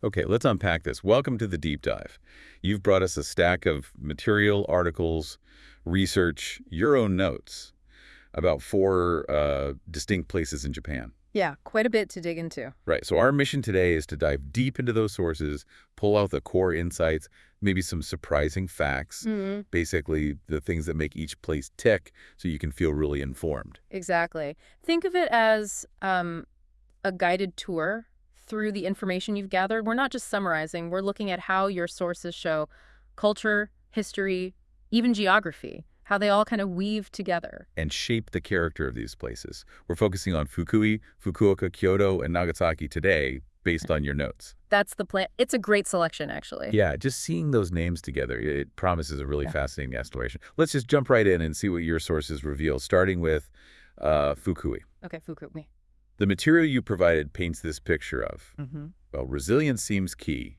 Okay, let's unpack this. Welcome to the deep dive. You've brought us a stack of material, articles, research, your own notes about four distinct places in Japan. Yeah, quite a bit to dig into. Right, so our mission today is to dive deep into those sources, pull out the core insights, maybe some surprising facts, Hmm. basically the things that make each place tick so you can feel really informed. Exactly. Think of it as a guided tour through the information you've gathered. We're not just summarizing, we're looking at how your sources show culture, history, even geography, how they all kind of weave together. And shape the character of these places. We're focusing on Fukui, Fukuoka, Kyoto, and Nagasaki today based on your notes. That's the plan. It's a great selection, actually. Yeah, just seeing those names together, it promises a really Yeah. fascinating exploration. Let's just jump right in and see what your sources reveal, starting with Fukui. Okay, Fukui. The material you provided paints this picture of, Mm-hmm. well, resilience seems key.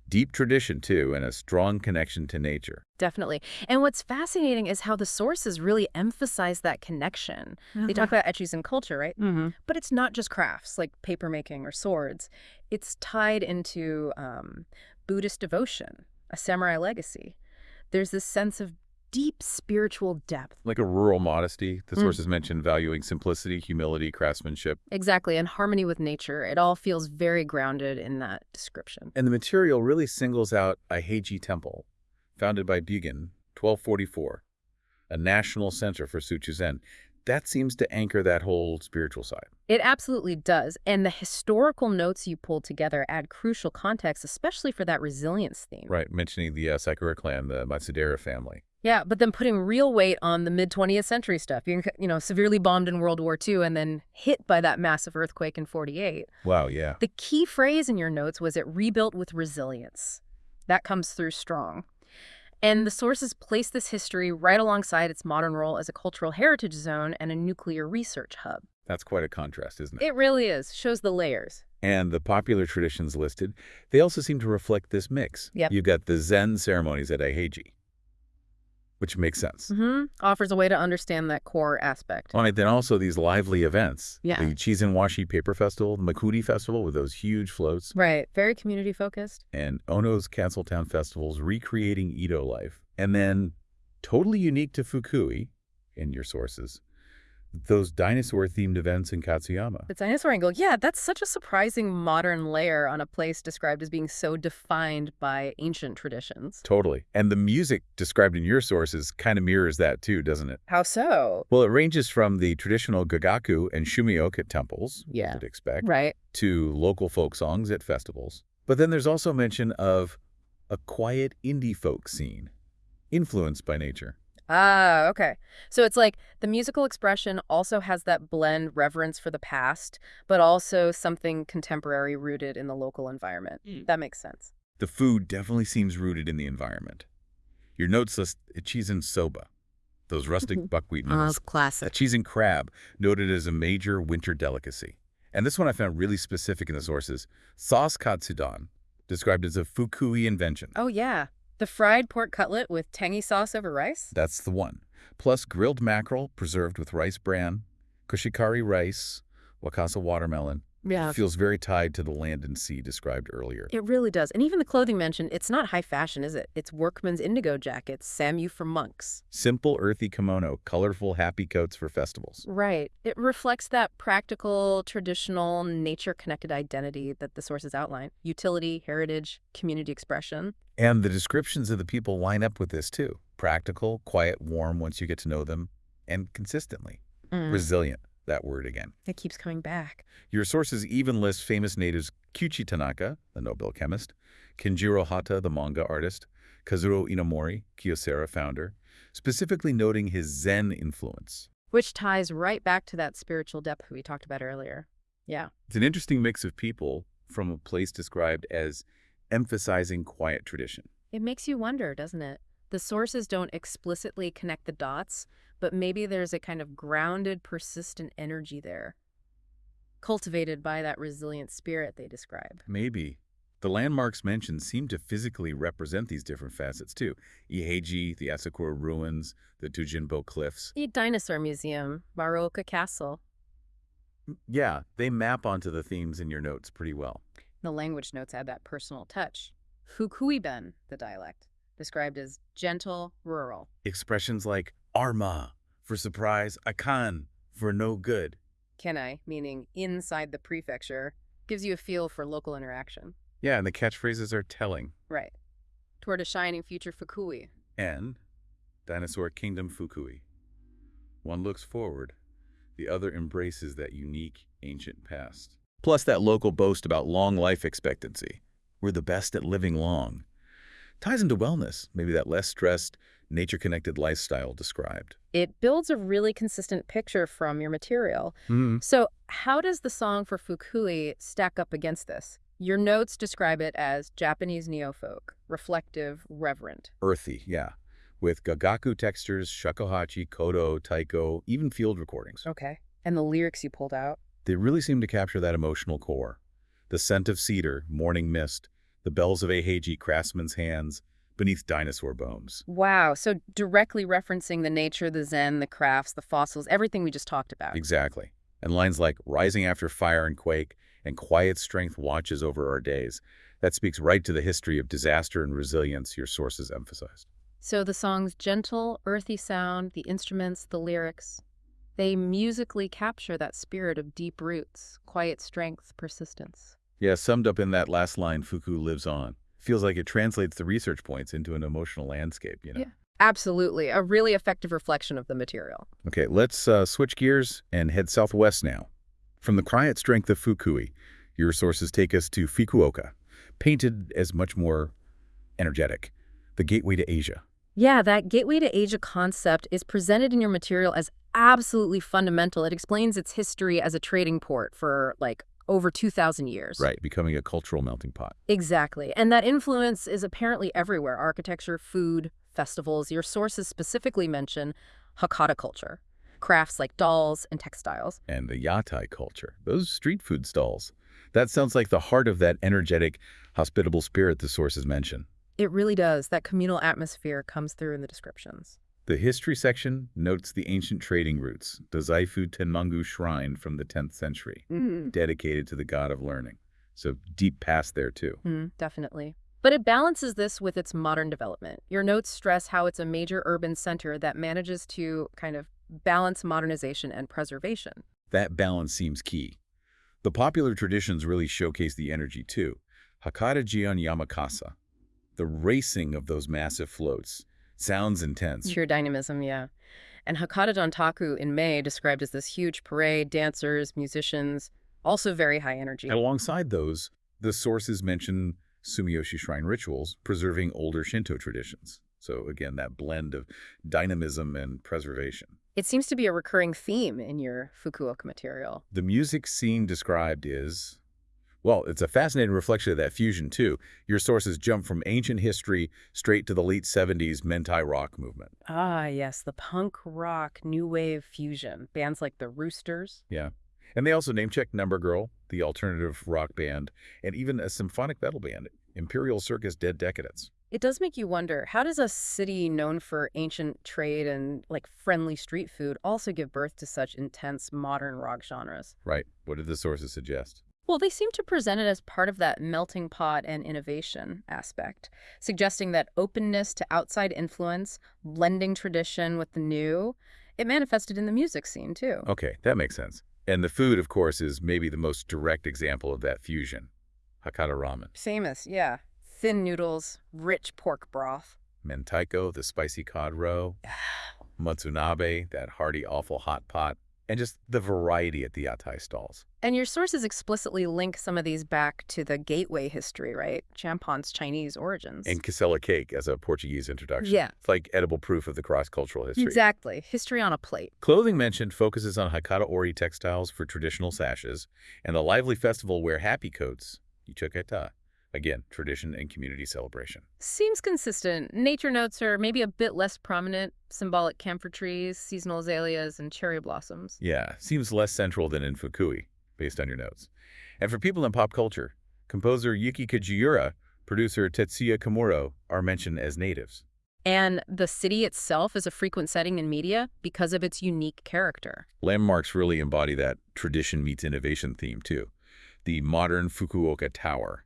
Deep tradition, too, and a strong connection to nature. Definitely. And what's fascinating is how the sources really emphasize that connection. They talk about etchings and culture, right? Mm-hmm. But it's not just crafts like papermaking or swords. It's tied into Buddhist devotion, a samurai legacy. There's this sense of deep spiritual depth. Like a rural modesty, the Mm. sources mention valuing simplicity, humility, craftsmanship. Exactly, and harmony with nature. It all feels very grounded in that description. And the material really singles out a Heiji temple, founded by Bugin, 1244, a national center for Suchuzen. That seems to anchor that whole spiritual side. It absolutely does. And the historical notes you pulled together add crucial context, especially for that resilience theme. Right, mentioning the Sakura clan, the Matsudera family. Yeah, but then putting real weight on the mid-20th century stuff. Being, severely bombed in World War II and then hit by that massive earthquake in 48. Wow, yeah. The key phrase in your notes was it rebuilt with resilience. That comes through strong. And the sources place this history right alongside its modern role as a cultural heritage zone and a nuclear research hub. That's quite a contrast, isn't it? It really is. Shows the layers. And the popular traditions listed, they also seem to reflect this mix. Yep. You've got the Zen ceremonies at Aiheiji, which makes sense. Offers a way to understand that core aspect. All right, then also these lively events. Yeah. The Chizenwashi Paper Festival, the Makuri Festival with those huge floats, Right. Very community focused. and Ono's Castletown Festivals recreating Edo life. And then, totally unique to Fukui, in your sources, those dinosaur-themed events in Katsuyama. The dinosaur angle, yeah, that's such a surprising modern layer on a place described as being so defined by ancient traditions. Totally. And the music described in your sources kind of mirrors that too, doesn't it? How so? Well, it ranges from the traditional Gagaku and Shumioka temples, Yeah. you'd expect, Right. to local folk songs at festivals. But then there's also mention of a quiet indie folk scene, influenced by nature. Ah, okay. So it's like the musical expression also has that blend reverence for the past, but also something contemporary rooted in the local environment. That makes sense. The food definitely seems rooted in the environment. Your notes list Ichizen soba, those rustic buckwheat Oh, noodles. it's classic. That cheese and crab, noted as a major winter delicacy. And this one I found really specific in the sources. Sauce katsudon, described as a Fukui invention. Oh, yeah. The fried pork cutlet with tangy sauce over rice? That's the one. Plus grilled mackerel preserved with rice bran, kushikari rice, wakasa watermelon. Yeah. Feels very tied to the land and sea described earlier. It really does. And even the clothing mentioned, it's not high fashion, is it? It's workman's indigo jackets, Samu for monks. Simple, earthy kimono, colorful, happy coats for festivals. Right. It reflects that practical, traditional, nature-connected identity that the sources outline. Utility, heritage, community expression. And the descriptions of the people line up with this too. Practical, quiet, warm once you get to know them, and consistently. Resilient, that word again. It keeps coming back. Your sources even list famous natives Kyuchi Tanaka, the Nobel chemist, Kenjiro Hata, the manga artist, Kazuo Inomori, Kyocera founder, specifically noting his Zen influence. Which ties right back to that spiritual depth we talked about earlier. Yeah. It's an interesting mix of people from a place described as emphasizing quiet tradition. It makes you wonder, doesn't it? The sources don't explicitly connect the dots, but maybe there's a kind of grounded, persistent energy there, cultivated by that resilient spirit they describe. Maybe. The landmarks mentioned seem to physically represent these different facets too. Iheiji, the Asakura ruins, the Tujinbo cliffs. The dinosaur museum, Maruoka Castle. Yeah, they map onto the themes in your notes pretty well. The language notes add that personal touch. Fukuiben, the dialect, described as gentle, rural. Expressions like arma for surprise, akan for no good. Kenai, meaning inside the prefecture, gives you a feel for local interaction. Yeah, and the catchphrases are telling. Right. Toward a shining future Fukui. And Dinosaur Kingdom Fukui. One looks forward, the other embraces that unique, ancient past. Plus that local boast about long life expectancy. We're the best at living long. Ties into wellness, maybe that less stressed, nature-connected lifestyle described. It builds a really consistent picture from your material. Hmm. So how does the song for Fukui stack up against this? Your notes describe it as Japanese neofolk, reflective, reverent. Earthy, yeah. With gagaku textures, shakuhachi, kodo, taiko, even field recordings. Okay. And the lyrics you pulled out? They really seem to capture that emotional core. The scent of cedar, morning mist, the bells of Eiheiji craftsmen's hands beneath dinosaur bones. Wow. So directly referencing the nature, the zen, the crafts, the fossils, everything we just talked about. Exactly. And lines like rising after fire and quake and quiet strength watches over our days. That speaks right to the history of disaster and resilience your sources emphasized. So the song's gentle, earthy sound, the instruments, the lyrics, they musically capture that spirit of deep roots, quiet strength, persistence. Yeah, summed up in that last line, Fuku lives on. Feels like it translates the research points into an emotional landscape, you know? Yeah. Absolutely. A really effective reflection of the material. Okay, let's switch gears and head southwest now. From the quiet strength of Fukui, your sources take us to Fukuoka, painted as much more energetic, the gateway to Asia. Yeah, that gateway to Asia concept is presented in your material as absolutely fundamental. It explains its history as a trading port for, like, over 2,000 years. Right, becoming a cultural melting pot. Exactly. And that influence is apparently everywhere. Architecture, food, festivals. Your sources specifically mention Hakata culture, crafts like dolls and textiles. And the yatai culture, those street food stalls. That sounds like the heart of that energetic, hospitable spirit the sources mention. It really does. That communal atmosphere comes through in the descriptions. The history section notes the ancient trading routes, the Zaifu Tenmangu Shrine from the 10th century, dedicated to the god of learning. So deep past there, too. Definitely. But it balances this with its modern development. Your notes stress how it's a major urban center that manages to kind of balance modernization and preservation. That balance seems key. The popular traditions really showcase the energy, too. Hakata Jion Yamakasa, the racing of those massive floats. Sounds intense. Pure dynamism, yeah. And Hakata Dontaku in May described as this huge parade, dancers, musicians, also very high energy. And alongside those, the sources mention Sumiyoshi shrine rituals, preserving older Shinto traditions. So again, that blend of dynamism and preservation. It seems to be a recurring theme in your Fukuoka material. The music scene described is, well, it's a fascinating reflection of that fusion, too. Your sources jump from ancient history straight to the late 70s Mentai rock movement. Ah, yes, the punk rock new wave fusion. Bands like the Roosters. Yeah. And they also name-check Number Girl, the alternative rock band, and even a symphonic metal band, Imperial Circus Dead Decadence. It does make you wonder, how does a city known for ancient trade and, like, friendly street food also give birth to such intense modern rock genres? Right. What did the sources suggest? Well, they seem to present it as part of that melting pot and innovation aspect, suggesting that openness to outside influence, blending tradition with the new, it manifested in the music scene, too. Okay, that makes sense. And the food, of course, is maybe the most direct example of that fusion. Hakata ramen. Famous, yeah. Thin noodles, rich pork broth. Mentaiko, the spicy cod roe. Matsunabe, that hearty, awful hot pot. And just the variety at the yatai stalls. And your sources explicitly link some of these back to the gateway history, right? Champon's Chinese origins. And Kisela cake as a Portuguese introduction. Yeah. It's like edible proof of the cross-cultural history. Exactly. History on a plate. Clothing mentioned focuses on Hakata Ori textiles for traditional sashes, and the lively festival wear happy coats, Ichoketa. Again, tradition and community celebration. Seems consistent. Nature notes are maybe a bit less prominent. Symbolic camphor trees, seasonal azaleas, and cherry blossoms. Yeah, seems less central than in Fukui, based on your notes. And for people in pop culture, composer Yuki Kajiura, producer Tetsuya Komuro are mentioned as natives. And the city itself is a frequent setting in media because of its unique character. Landmarks really embody that tradition meets innovation theme, too. the modern Fukuoka Tower,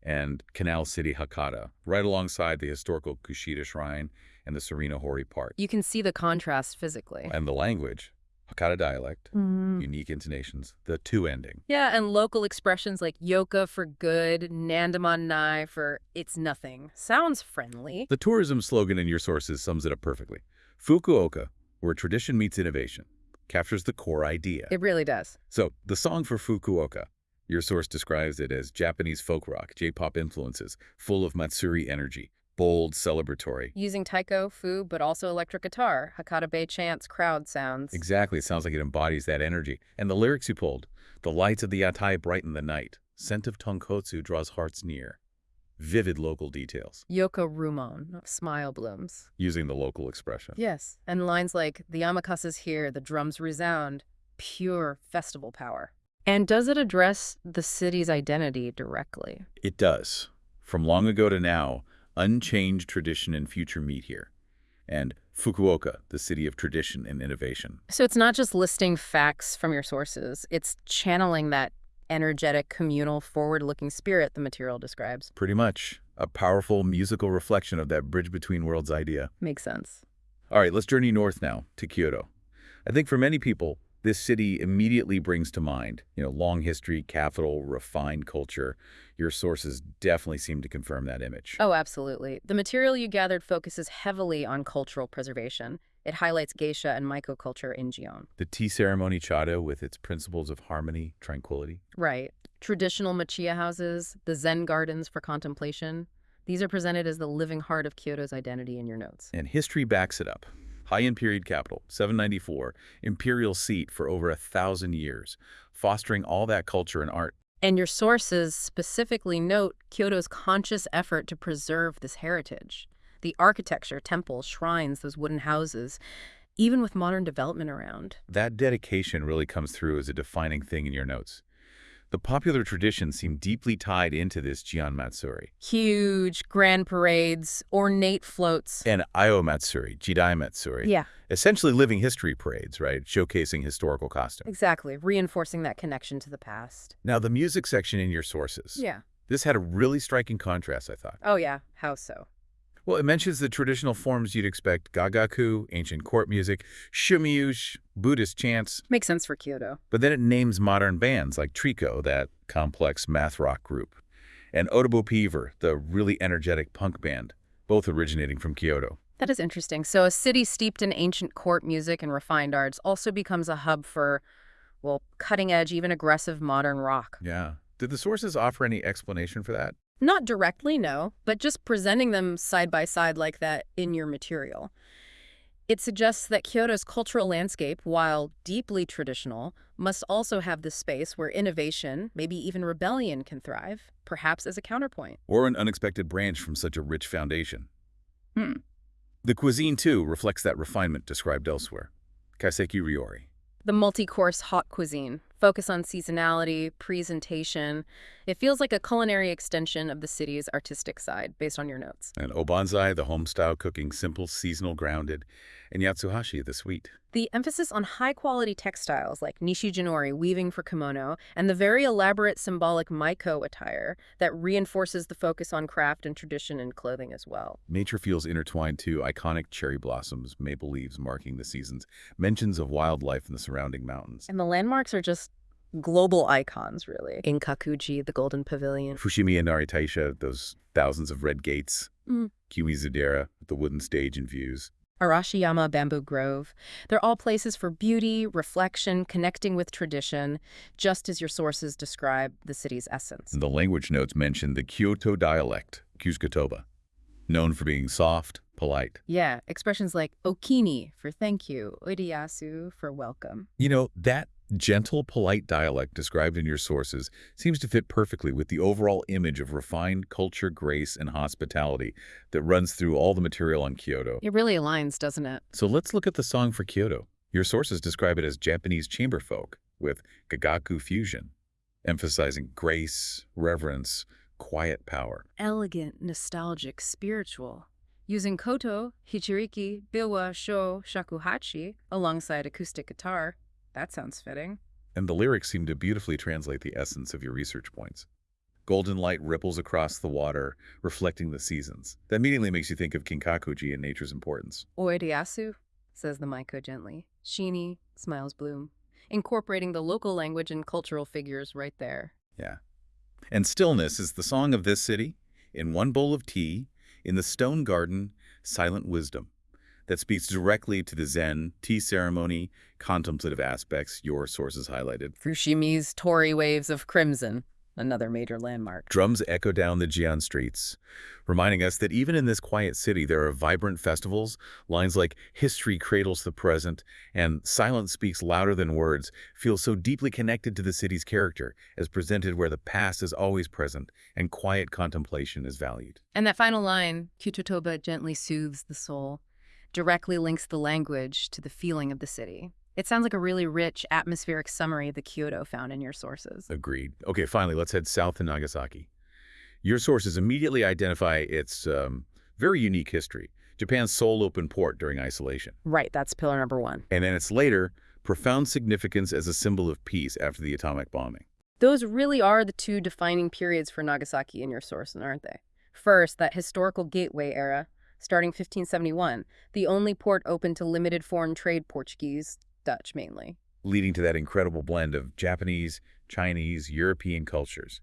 and Canal City Hakata, right alongside the historical Kushida Shrine and the Serena Hori Park. You can see the contrast physically. And the language, Hakata dialect, Mm. unique intonations, the two ending. Yeah, and local expressions like yoka for good, nandaman nai for it's nothing. Sounds friendly. The tourism slogan in your sources sums it up perfectly. Fukuoka, where tradition meets innovation, captures the core idea. It really does. So, the song for Fukuoka, your source describes it as Japanese folk rock, J-pop influences, full of Matsuri energy, bold, celebratory. Using taiko, fu, but also electric guitar, Hakata Bay chants, crowd sounds. Exactly, it sounds like it embodies that energy. And the lyrics you pulled, the lights of the yatai brighten the night, scent of tonkotsu draws hearts near. Vivid local details, Yoko rumon, smile blooms. using the local expression. Yes, and lines like, the yamakasa's here, the drums resound, pure festival power. And does it address the city's identity directly? It does. From long ago to now, unchanged tradition and future meet here. And Fukuoka, the city of tradition and innovation. So it's not just listing facts from your sources, it's channeling that energetic, communal, forward-looking spirit the material describes. Pretty much. A powerful musical reflection of that bridge between worlds idea. Makes sense. All right, let's journey north now to Kyoto. I think for many people, this city immediately brings to mind, long history, capital, refined culture. Your sources definitely seem to confirm that image. Oh, absolutely. The material you gathered focuses heavily on cultural preservation. It highlights geisha and Maiko culture in Gion. The tea ceremony Chado with its principles of harmony, tranquility. Right. Traditional machiya houses, the Zen gardens for contemplation. These are presented as the living heart of Kyoto's identity in your notes. And history backs it up. Heian period capital, 794, imperial seat for over 1,000 years, fostering all that culture and art. And your sources specifically note Kyoto's conscious effort to preserve this heritage. The architecture, temples, shrines, those wooden houses, even with modern development around. That dedication really comes through as a defining thing in your notes. The popular traditions seem deeply tied into this Gion Matsuri. Huge grand parades, ornate floats. And Io Matsuri, Jidai Matsuri. Yeah, Essentially living history parades, right? Showcasing historical costumes. exactly. Reinforcing that connection to the past. Now, the music section in your sources. Yeah. This had a really striking contrast, I thought. Oh, yeah. How so? Well, it mentions the traditional forms you'd expect: gagaku, ancient court music, shumiush, Buddhist chants. Makes sense for Kyoto. But then it names modern bands like Trico, that complex math rock group, and Otobo Peaver, the really energetic punk band, both originating from Kyoto. That is interesting. So a city steeped in ancient court music and refined arts also becomes a hub for, well, cutting-edge, even aggressive modern rock. Yeah. Did the sources offer any explanation for that? Not directly, no, but just presenting them side by side like that in your material. It suggests that Kyoto's cultural landscape, while deeply traditional, must also have the space where innovation, maybe even rebellion, can thrive, perhaps as a counterpoint. Or an unexpected branch from such a rich foundation? Hmm. The cuisine, too, reflects that refinement described elsewhere. Kaiseki Ryori. The multi-course hot cuisine, focus on seasonality, presentation. It feels like a culinary extension of the city's artistic side, based on your notes. And Obanzai, the home-style cooking, simple, seasonal, grounded. And Yatsuhashi, the sweet. The emphasis on high-quality textiles like nishijinori, weaving for kimono, and the very elaborate symbolic maiko attire that reinforces the focus on craft and tradition in clothing as well. Nature feels intertwined too, iconic cherry blossoms, maple leaves marking the seasons, mentions of wildlife in the surrounding mountains. And the landmarks are just global icons, really. Inkakuji, the Golden Pavilion. Fushimi and Naritaisha, those thousands of red gates. Kiwizudera, the wooden stage and views. Arashiyama Bamboo Grove. They're all places for beauty, reflection, connecting with tradition, just as your sources describe the city's essence. The language notes mention the Kyoto dialect, Kyusukotoba, known for being soft, polite. Yeah, expressions like okini for thank you, oideyasu for welcome. That gentle, polite dialect described in your sources seems to fit perfectly with the overall image of refined culture, grace, and hospitality that runs through all the material on Kyoto. It really aligns, doesn't it? So let's look at the song for Kyoto. Your sources describe it as Japanese chamber folk with gagaku fusion, emphasizing grace, reverence, quiet power. Elegant, nostalgic, spiritual. Using koto, hichiriki, biwa, sho, shakuhachi alongside acoustic guitar. That sounds fitting. And the lyrics seem to beautifully translate the essence of your research points. Golden light ripples across the water, reflecting the seasons. That immediately makes you think of Kinkakuji and nature's importance. Oedeasu, says the Maiko gently. Shini, smiles Bloom, incorporating the local language and cultural figures right there. Yeah. And stillness is the song of this city, in one bowl of tea, in the stone garden, silent wisdom, that speaks directly to the Zen, tea ceremony, contemplative aspects your sources highlighted. Fushimi's Torii Waves of Crimson, another major landmark. Drums echo down the Jian streets, reminding us that even in this quiet city there are vibrant festivals. Lines like "History cradles the present" and "Silence speaks louder than words" feel so deeply connected to the city's character, as presented where the past is always present and quiet contemplation is valued. And that final line, Kyutotoba gently soothes the soul, directly links the language to the feeling of the city. It sounds like a really rich, atmospheric summary of the Kyoto found in your sources. Agreed. Okay, finally, let's head south to Nagasaki. Your sources immediately identify its very unique history, Japan's sole open port during isolation. Right, that's pillar number one. And then its later, profound significance as a symbol of peace after the atomic bombing. Those really are the two defining periods for Nagasaki in your sources, aren't they? First, that historical gateway era, starting 1571, the only port open to limited foreign trade, Portuguese, Dutch mainly. Leading to that incredible blend of Japanese, Chinese, European cultures,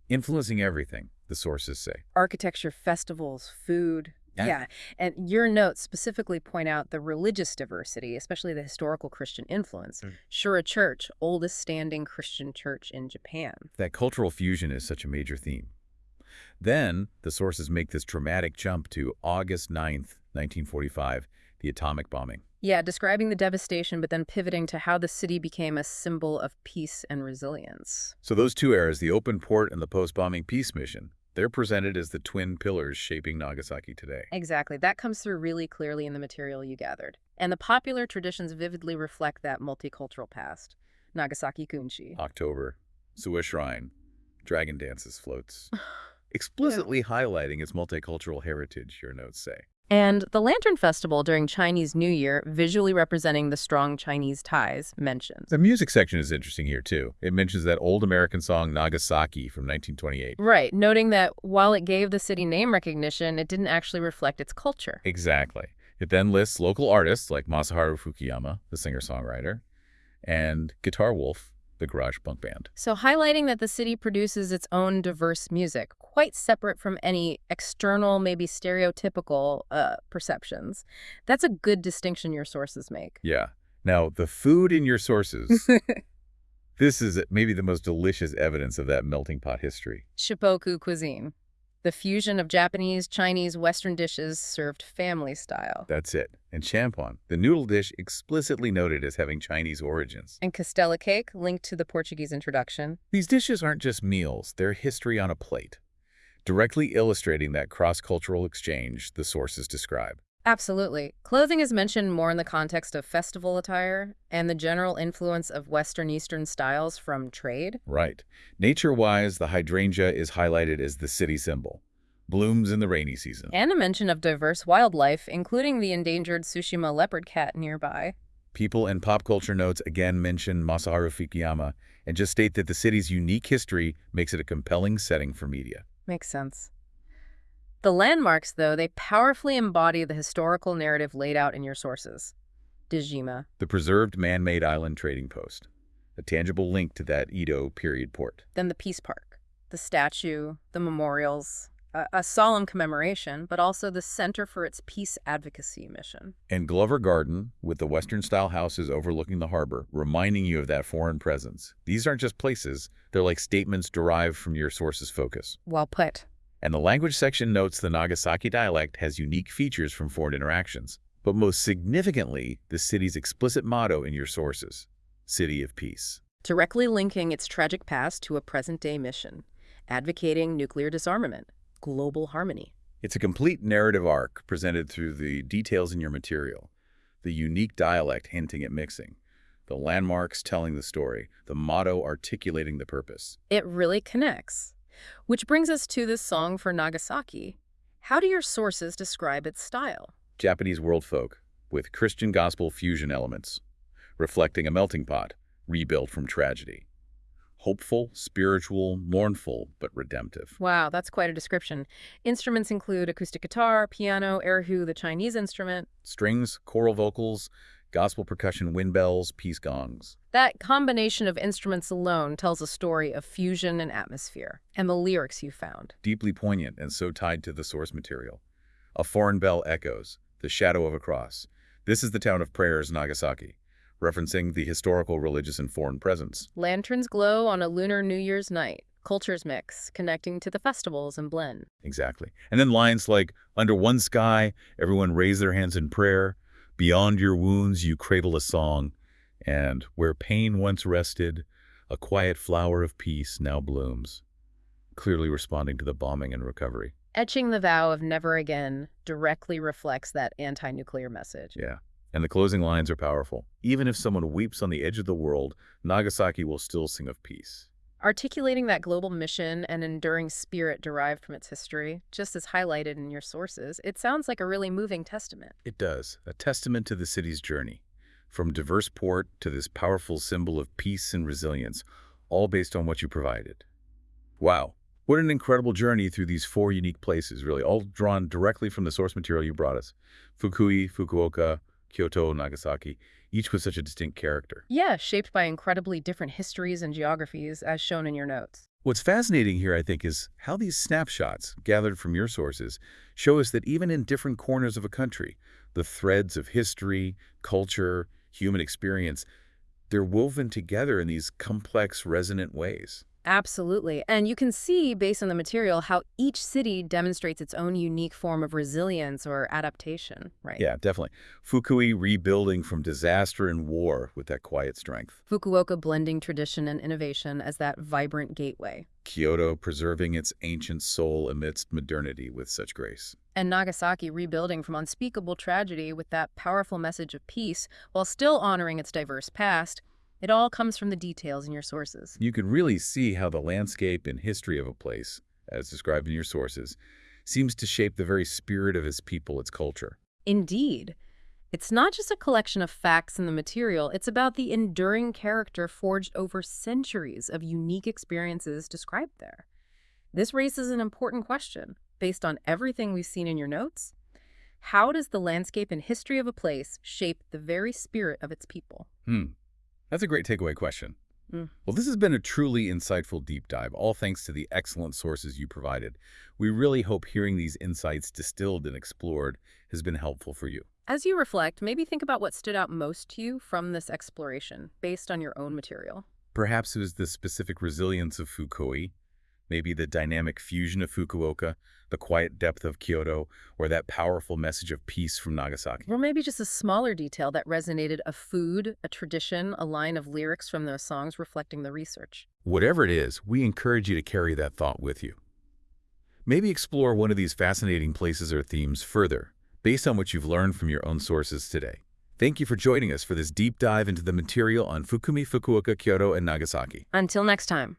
influencing everything, the sources say. Architecture, festivals, food. Yeah. And your notes specifically point out the religious diversity, especially the historical Christian influence. Shura Church, oldest standing Christian church in Japan. That cultural fusion is such a major theme. Then, the sources make this dramatic jump to August 9th, 1945, the atomic bombing. Yeah, describing the devastation, but then pivoting to how the city became a symbol of peace and resilience. So those two eras, the open port and the post-bombing peace mission, they're presented as the twin pillars shaping Nagasaki today. Exactly. That comes through really clearly in the material you gathered. And the popular traditions vividly reflect that multicultural past. Nagasaki Kunchi. October, Suwa Shrine, dragon dances, floats, explicitly highlighting its multicultural heritage, your notes say. And the Lantern Festival during Chinese New Year, visually representing the strong Chinese ties, mentioned. The music section is interesting here, too. It mentions that old American song Nagasaki from 1928. Right, noting that while it gave the city name recognition, it didn't actually reflect its culture. Exactly. It then lists local artists like Masaharu Fukuyama, the singer-songwriter, and Guitar Wolf, the garage punk band. So highlighting that the city produces its own diverse music, quite separate from any external, maybe stereotypical perceptions. That's a good distinction your sources make. Yeah. Now, the food in your sources, this is maybe the most delicious evidence of that melting pot history. Shippoku cuisine. The fusion of Japanese, Chinese, Western dishes served family style. That's it. And champon, the noodle dish explicitly noted as having Chinese origins. And castella cake, linked to the Portuguese introduction. These dishes aren't just meals, they're history on a plate, directly illustrating that cross-cultural exchange the sources describe. Absolutely. Clothing is mentioned more in the context of festival attire and the general influence of Western-Eastern styles from trade. Right. Nature-wise, the hydrangea is highlighted as the city symbol. Blooms in the rainy season. And a mention of diverse wildlife, including the endangered Tsushima leopard cat nearby. People and pop culture notes again mention Masaharu Fukuyama and just state that the city's unique history makes it a compelling setting for media. Makes sense. The landmarks, though, they powerfully embody the historical narrative laid out in your sources. Dejima. The preserved man-made island trading post, a tangible link to that Edo period port. Then the Peace Park, the statue, the memorials, a solemn commemoration, but also the center for its peace advocacy mission. And Glover Garden, with the Western-style houses overlooking the harbor, reminding you of that foreign presence. These aren't just places, they're like statements derived from your source's focus. Well put. And the language section notes the Nagasaki dialect has unique features from foreign interactions, but most significantly, the city's explicit motto in your sources, City of Peace. Directly linking its tragic past to a present-day mission, advocating nuclear disarmament, global harmony. It's a complete narrative arc presented through the details in your material, the unique dialect hinting at mixing, the landmarks telling the story, the motto articulating the purpose. It really connects. Which brings us to this song for Nagasaki. How do your sources describe its style? Japanese world folk, with Christian gospel fusion elements, reflecting a melting pot, rebuilt from tragedy. Hopeful, spiritual, mournful, but redemptive. Wow, that's quite a description. Instruments include acoustic guitar, piano, erhu, the Chinese instrument. Strings, choral vocals, gospel percussion, wind bells, peace gongs. That combination of instruments alone tells a story of fusion and atmosphere. And the lyrics you found. Deeply poignant and so tied to the source material. A foreign bell echoes, the shadow of a cross. This is the town of prayers, Nagasaki, referencing the historical, religious, and foreign presence. Lanterns glow on a lunar New Year's night. Cultures mix, connecting to the festivals and blend. Exactly. And then lines like, under one sky, everyone raise their hands in prayer. Beyond your wounds, you cradle a song. And where pain once rested, a quiet flower of peace now blooms. Clearly responding to the bombing and recovery. Etching the vow of never again directly reflects that anti-nuclear message. Yeah. And the closing lines are powerful. Even if someone weeps on the edge of the world, Nagasaki will still sing of peace. Articulating that global mission and enduring spirit derived from its history, just as highlighted in your sources, it sounds like a really moving testament. It does. A testament to the city's journey. From diverse port to this powerful symbol of peace and resilience, all based on what you provided. Wow. What an incredible journey through these 4 unique places, really, all drawn directly from the source material you brought us. Fukui, Fukuoka, Kyoto, Nagasaki, each with such a distinct character. Yeah, shaped by incredibly different histories and geographies, as shown in your notes. What's fascinating here, I think, is how these snapshots, gathered from your sources, show us that even in different corners of a country, the threads of history, culture, human experience, they're woven together in these complex, resonant ways. Absolutely. And you can see, based on the material, how each city demonstrates its own unique form of resilience or adaptation, right? Yeah, definitely. Fukui rebuilding from disaster and war with that quiet strength. Fukuoka blending tradition and innovation as that vibrant gateway. Kyoto preserving its ancient soul amidst modernity with such grace. And Nagasaki rebuilding from unspeakable tragedy with that powerful message of peace while still honoring its diverse past. It all comes from the details in your sources. You can really see how the landscape and history of a place, as described in your sources, seems to shape the very spirit of its people, its culture. Indeed. It's not just a collection of facts in the material, it's about the enduring character forged over centuries of unique experiences described there. This raises an important question. Based on everything we've seen in your notes, how does the landscape and history of a place shape the very spirit of its people? That's a great takeaway question. Mm. Well, this has been a truly insightful deep dive, all thanks to the excellent sources you provided. We really hope hearing these insights distilled and explored has been helpful for you. As you reflect, maybe think about what stood out most to you from this exploration, based on your own material. Perhaps it was the specific resilience of Fukui, maybe the dynamic fusion of Fukuoka, the quiet depth of Kyoto, or that powerful message of peace from Nagasaki. Or maybe just a smaller detail that resonated, a food, a tradition, a line of lyrics from those songs reflecting the research. Whatever it is, we encourage you to carry that thought with you. Maybe explore one of these fascinating places or themes further, based on what you've learned from your own sources today. Thank you for joining us for this deep dive into the material on Fukui, Fukuoka, Kyoto, and Nagasaki. Until next time.